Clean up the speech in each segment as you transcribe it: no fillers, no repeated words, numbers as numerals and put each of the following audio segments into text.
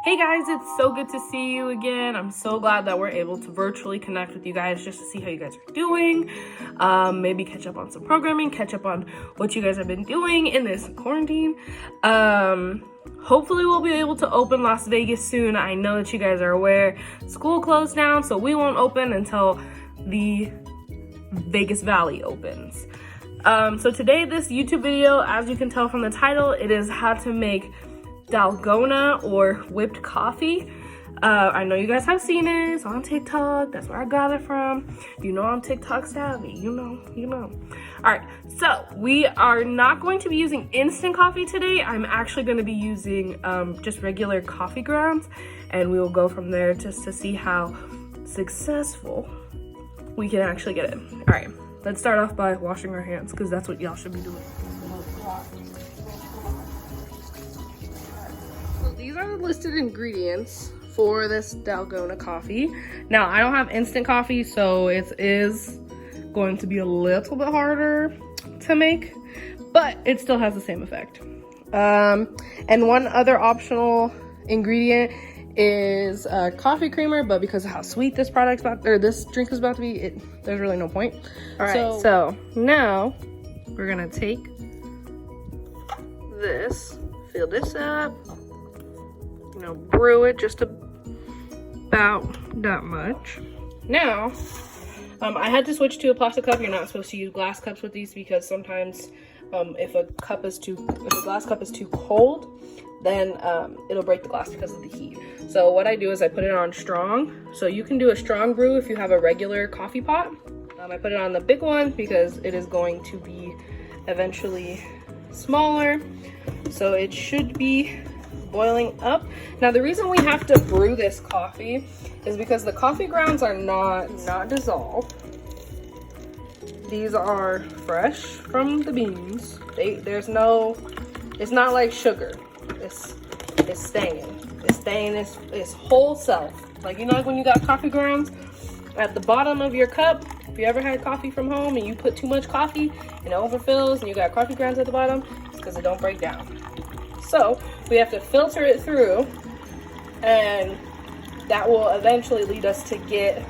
Hey guys, it's so good to see you again. I'm so glad that we're able to virtually connect with you guys just to see how you guys are doing. Maybe catch up on some programming, catch up on what you guys have been doing in this quarantine. Hopefully we'll be able to open Las Vegas soon. I know that you guys are aware school closed down, so we won't open until the Vegas Valley opens. So today, this YouTube video, as you can tell from the title, it is how to make Dolgona or whipped coffee. I know you guys have seen it. It's on TikTok. That's where I got it from. You know I'm TikTok savvy. You know. All right, so we are not going to be using instant coffee today. I'm actually going to be using just regular coffee grounds, and we will go from there just to see how successful we can actually get it. All right, let's start off by washing our hands because that's what y'all should be doing. These are the listed ingredients for this Dolgona coffee. Now, I don't have instant coffee, so it is going to be a little bit harder to make, but it still has the same effect. And one other optional ingredient is coffee creamer, but because of how sweet this this drink is about to be, there's really no point. All right, so now we're gonna take this, fill this up, brew it just about that much. Now, I had to switch to a plastic cup. You're not supposed to use glass cups with these because sometimes if a glass cup is too cold, then it'll break the glass because of the heat. So what I do is I put it on strong. So you can do a strong brew if you have a regular coffee pot. I put it on the big one because it is going to be eventually smaller. So it should be boiling up. Now the reason we have to brew this coffee is because the coffee grounds are not dissolved. These are fresh from the beans. It's not like sugar. It's staying its whole self. Like, like when you got coffee grounds at the bottom of your cup. If you ever had coffee from home and you put too much coffee and it overfills and you got coffee grounds at the bottom, it's because it don't break down. So we have to filter it through, and that will eventually lead us to get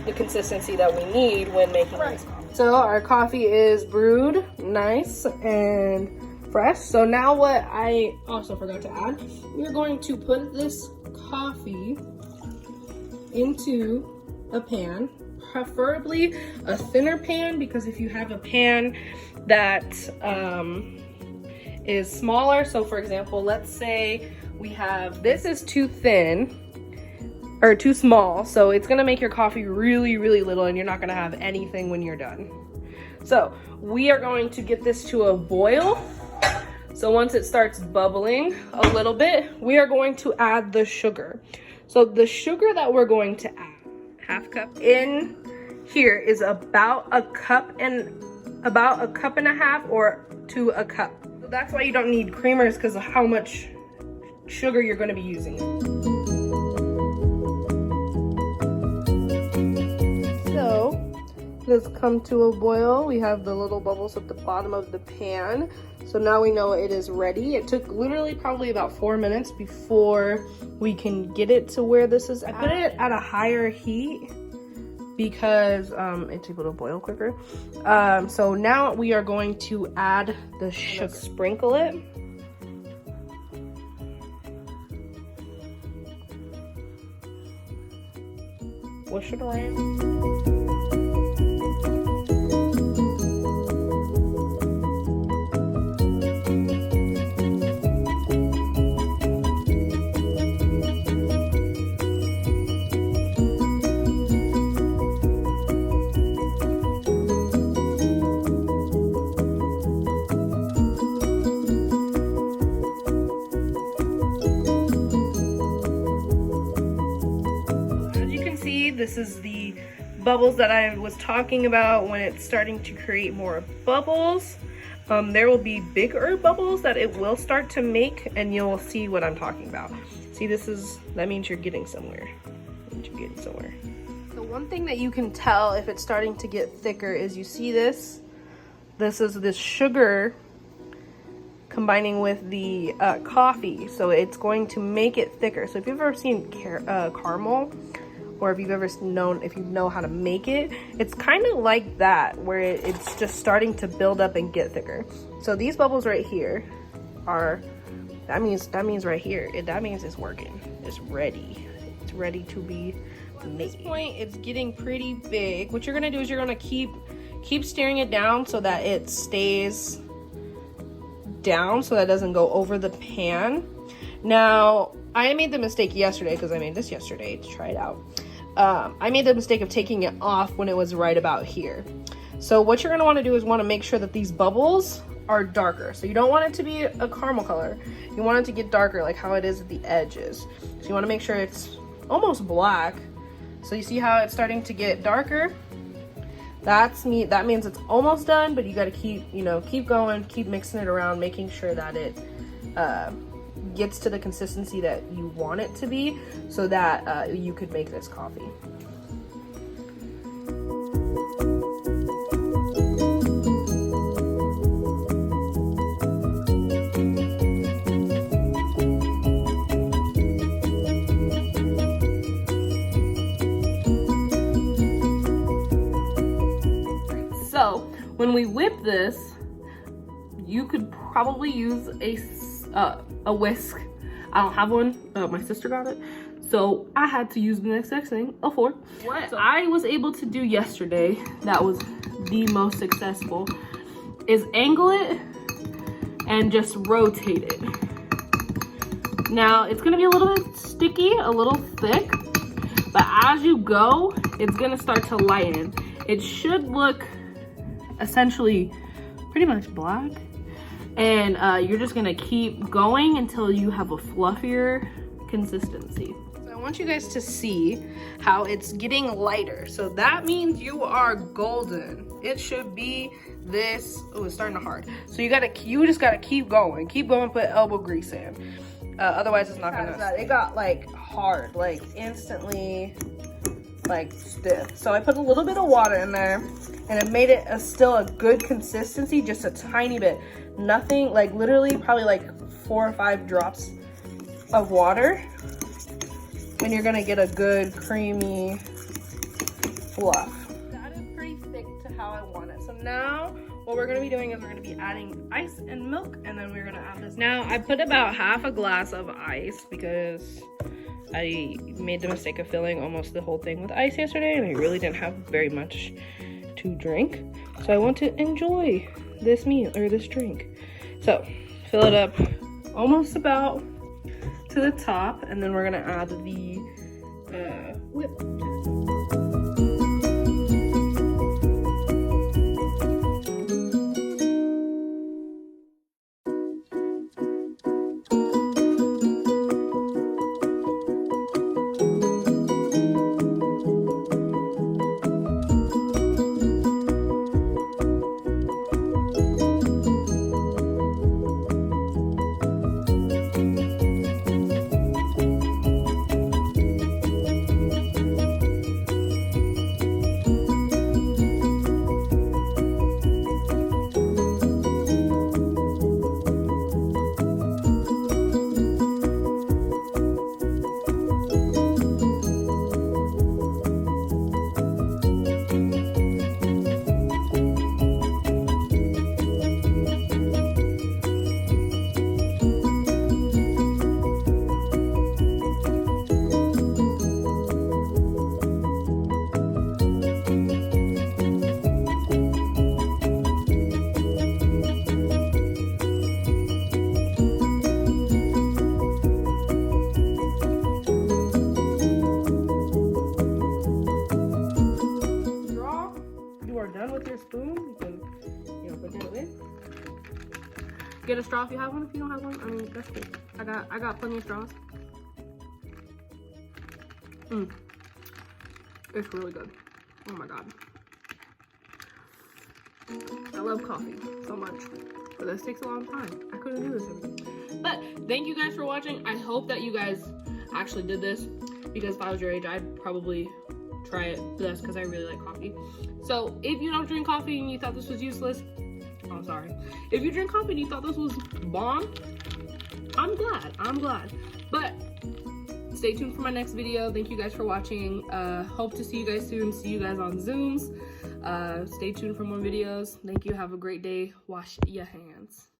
the consistency that we need when making this coffee. So our coffee is brewed nice and fresh. So now what I also forgot to add, we're going to put this coffee into a pan, preferably a thinner pan, because if you have a pan that is smaller, so for example, let's say we have, this is too thin or too small, so it's gonna make your coffee really little and you're not gonna have anything when you're done. So we are going to get this to a boil. So once it starts bubbling a little bit, we are going to add the sugar. So the sugar that we're going to add, half cup in here, is about a cup and a half or to a cup. So that's why you don't need creamers, because of how much sugar you're going to be using. So let's come to a boil. We have the little bubbles at the bottom of the pan. So now we know it is ready. It took literally probably about 4 minutes before we can get it to where this is at. I put it at a higher heat because it's able to boil quicker. So now we are going to add the sugar. Sprinkle it. Push it around. This is the bubbles that I was talking about when it's starting to create more bubbles. There will be bigger bubbles that it will start to make, and you'll see what I'm talking about. See, that means you're getting somewhere. The one thing that you can tell if it's starting to get thicker is you see this. This is this sugar combining with the coffee, so it's going to make it thicker. So if you've ever seen caramel, or if you've ever known, if you know how to make it, it's kind of like that, where it's just starting to build up and get thicker. So these bubbles right here are, that means right here, that means it's working. It's ready. It's ready to be made. At this point, it's getting pretty big. What you're gonna do is you're gonna keep stirring it down so that it stays down, so that it doesn't go over the pan. Now, I made the mistake yesterday, because I made this yesterday to try it out. I made the mistake of taking it off when it was right about here. So what you're gonna wanna do is wanna make sure that these bubbles are darker. So you don't want it to be a caramel color. You want it to get darker, like how it is at the edges. So you wanna make sure it's almost black. So you see how it's starting to get darker? That means it's almost done, but you gotta keep going, keep mixing it around, making sure that it gets to the consistency that you want it to be, so that you could make this coffee. So when we whip this, you could probably use a whisk. I don't have one. My sister got it, so I had to use the next thing, a fork. What I was able to do yesterday, that was the most successful, is angle it and just rotate it. Now it's gonna be a little bit sticky, a little thick, but as you go, it's gonna start to lighten. It should look essentially pretty much black, and you're just gonna keep going until you have a fluffier consistency. So I want you guys to see how it's getting lighter. So that means you are golden. It should be this. Oh, it's starting to hard. So you just gotta keep going, put elbow grease in. Otherwise it's not gonna. It got like hard, like instantly, like stiff. So I put a little bit of water in there, and it made it still a good consistency, just a tiny bit. Nothing, like literally probably like 4 or 5 drops of water, and you're gonna get a good creamy fluff. That is pretty thick to how I want it. So now what we're gonna be doing is we're gonna be adding ice and milk, and then we're gonna add this. Now I put about half a glass of ice because I made the mistake of filling almost the whole thing with ice yesterday, and I really didn't have very much to drink. So I want to enjoy this meal, or this drink. So fill it up almost about to the top, and then we're gonna add the whip. Get a straw if you have one. If you don't have one, I mean, that's cool. I got plenty of straws. It's really good. Oh my god. I love coffee so much, but this takes a long time. I couldn't do this every day. But thank you guys for watching. I hope that you guys actually did this, because if I was your age, I'd probably try it. That's because I really like coffee. So if you don't drink coffee and you thought this was useless, I'm sorry. If you drink coffee and you thought this was bomb, I'm glad. But stay tuned for my next video. Thank you guys for watching. Hope to see you guys soon. See you guys on Zooms. Stay tuned for more videos. Thank you. Have a great day. Wash your hands.